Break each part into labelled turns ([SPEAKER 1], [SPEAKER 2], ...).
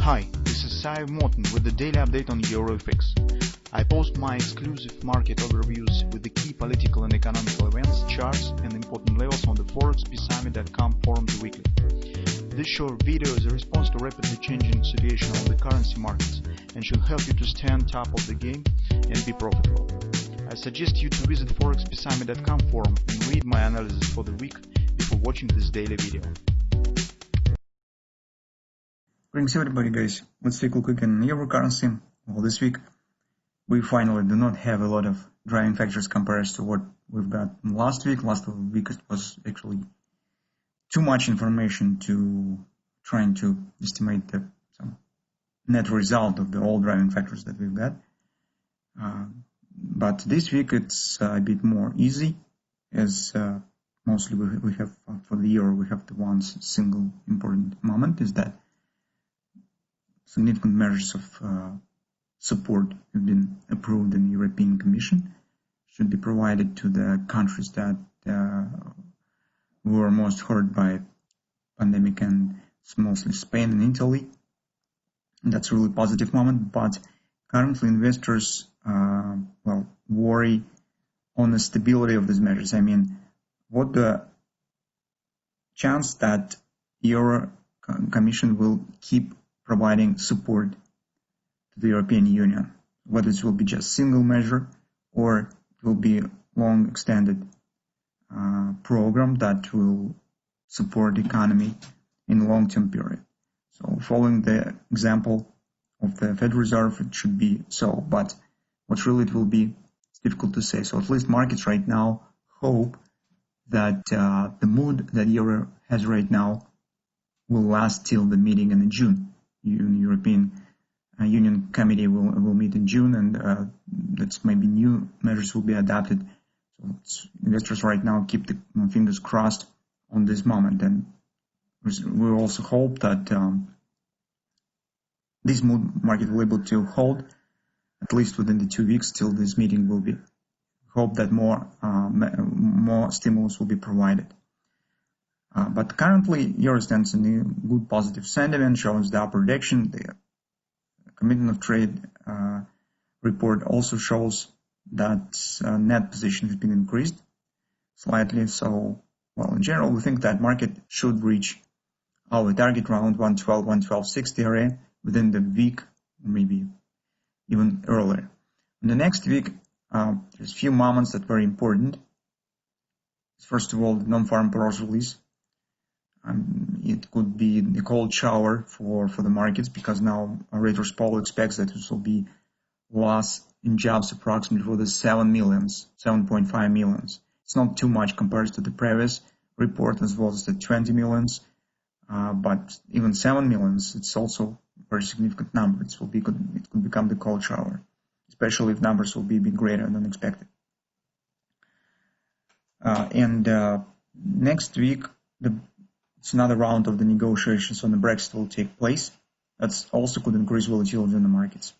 [SPEAKER 1] Hi, this is Sive Morten with the daily update on EuroFX. I post my exclusive market overviews with the key political and economical events, charts, and important levels on the ForexPeaceArmy.com forums weekly. This short video is a response to rapidly changing situation on the currency markets and should help you to stay on top of the game and be profitable. I suggest you to visit ForexPeaceArmy.com forum and read my analysis for the week before watching this daily video.
[SPEAKER 2] Greetings everybody guys, let's take a look at euro currency. Well, this week we finally do not have a lot of driving factors compared to what we've got last week. Last week it was actually too much information to trying to estimate the net result of the all driving factors that we've got. But this week it's a bit more easy, as mostly we have for the euro we have the one single important moment, is that significant measures of support have been approved in the European Commission, should be provided to the countries that were most hurt by pandemic, and it's mostly Spain and Italy. And that's a really positive moment, but currently investors worry on the stability of these measures. I mean, what the chance that Euro Commission will keep providing support to the European Union, whether it will be just single measure or it will be long extended program that will support the economy in a long-term period. So following the example of the Federal Reserve, it should be so, but what really it will be, it's difficult to say. So at least markets right now hope that the mood that euro has right now will last till the meeting in June. European Union Committee will meet in June, and that's maybe new measures will be adopted. So investors right now keep the fingers crossed on this moment, and we also hope that this mood market will be able to hold at least within the 2 weeks till this meeting will be. Hope that more stimulus will be provided. But currently, euro stands in a good positive sentiment, shows the upward direction. The commitment of trade report also shows that net position has been increased slightly. So, well, in general, we think that market should reach our target around 112, 112.60 area within the week, maybe even earlier. In the next week, there's a few moments that are very important. First of all, the non-farm payrolls release. It could be a cold shower for the markets, because now Reuters poll expects that it will be loss in jobs approximately for the 7.5 millions. It's not too much compared to the previous report, as well as the 20 millions, but even 7 millions, it's also a very significant number. It could become the cold shower, especially if numbers will be a bit greater than expected. Next week, it's another round of the negotiations on the Brexit will take place. That also could increase volatility in the markets.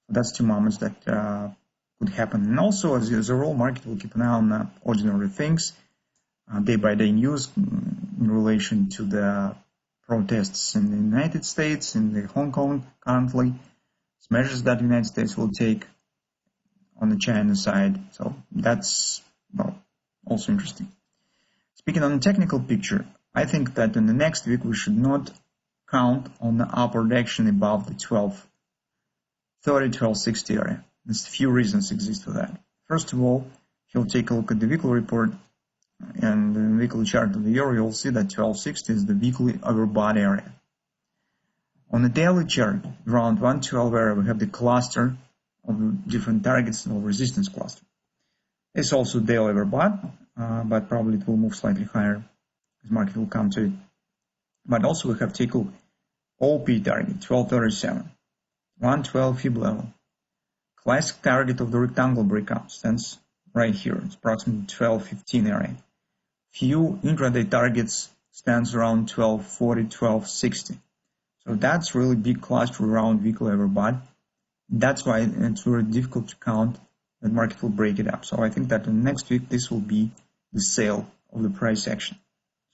[SPEAKER 2] That's two moments that could happen. And also, as a whole, market will keep an eye on ordinary things, day-by-day news in relation to the protests in the United States, in the Hong Kong currently, measures that the United States will take on the China side. So that's, well, also interesting. Speaking on the technical picture, I think that in the next week we should not count on the upward action above the 12.30, 12.60 area. There's a few reasons exist for that. First of all, if you'll take a look at the weekly report and the weekly chart of the euro, you'll see that 12.60 is the weekly overbought area. On the daily chart, around 112 area, we have the cluster of different targets or resistance cluster. It's also daily overbought, but probably it will move slightly higher as market will come to it. But also we have taken OP target, 12.37, 112 fib level. Classic target of the rectangle breakout stands right here. It's approximately 12.15 area. Few intraday targets stands around 12.40, 12.60. So that's really big cluster around weekly overbought. That's why it's very difficult to count that market will break it up. So I think that in next week this will be the sale of the price action.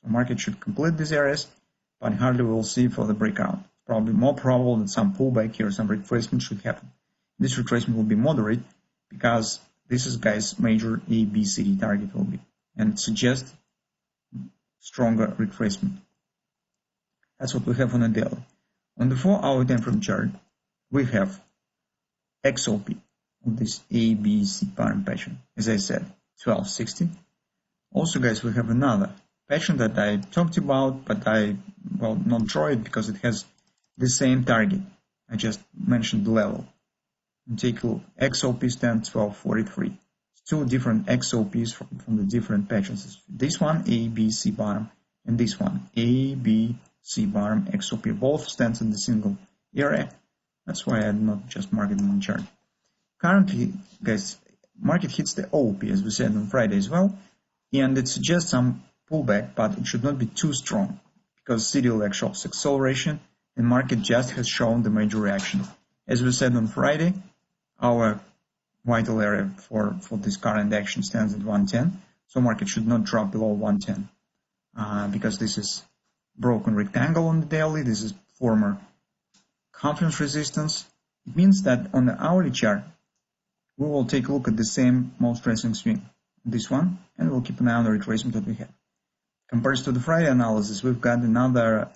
[SPEAKER 2] So market should complete these areas, but hardly we'll see for the breakout. probably more probable that some pullback here, some retracement should happen. This retracement will be moderate because this is, guys, major ABCD target will be, and suggest stronger retracement. That's what we have on the daily. On the 4-hour time frame chart, we have XOP of this ABC pattern pattern. As I said, 1260. Also, guys, we have another pattern that I talked about, but I will not draw it because it has the same target. I just mentioned the level. And take a look. XOP stands 1243. It's two different XOPs from the different patterns. This one, ABC bottom, and this one, ABC bottom XOP. Both stands in the single area. That's why I did not just mark it on the chart. Currently, guys, market hits the OP, as we said on Friday as well, and it suggests some pullback, but it should not be too strong because CDLX shows acceleration and market just has shown the major reaction. As we said on Friday, our vital area for this current action stands at 110, so market should not drop below 110 because this is broken rectangle on the daily. This is former confidence resistance. It means that on the hourly chart, we will take a look at the same most recent swing, this one, and we'll keep an eye on the retracement that we have. Compared to the Friday analysis, we've got another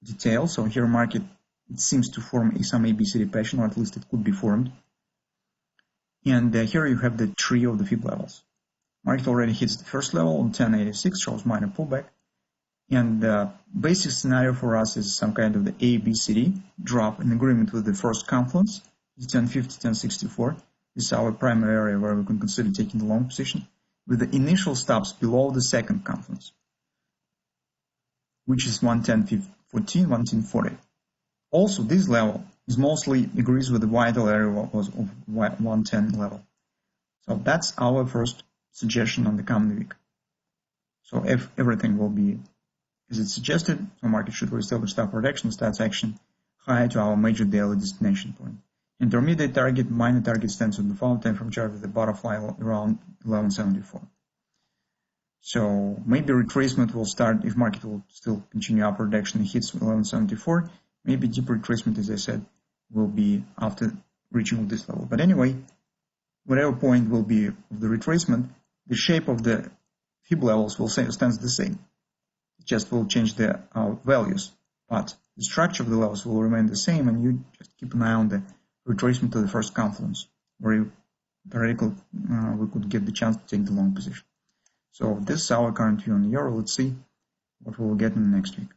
[SPEAKER 2] detail. So here market, it seems to form some ABCD pattern, or at least it could be formed. And here you have the tree of the fib levels. Market already hits the first level on 1086, shows minor pullback. And the basic scenario for us is some kind of the ABCD drop in agreement with the first confluence, 1050, 1064. This is our primary area where we can consider taking the long position, with the initial stops below the second confluence, which is 110.14, 110.40. Also, this level is mostly agrees with the vital area of 110 level. So that's our first suggestion on the coming week. So if everything will be as it's suggested, so market should reestablish stop protection, starts action higher to our major daily destination point. Intermediate target, minor target stands on the following time frame chart with the butterfly around 1174. So maybe retracement will start if market will still continue upward direction and hits 1174. Maybe deep retracement, as I said, will be after reaching this level. But anyway, whatever point will be of the retracement, the shape of the fib levels will stands the same. It just will change the values, but the structure of the levels will remain the same, and you just keep an eye on the retracement to the first confluence, where theoretically we could get the chance to take the long position. So this is our current view on the euro. Let's see what we will get in the next week.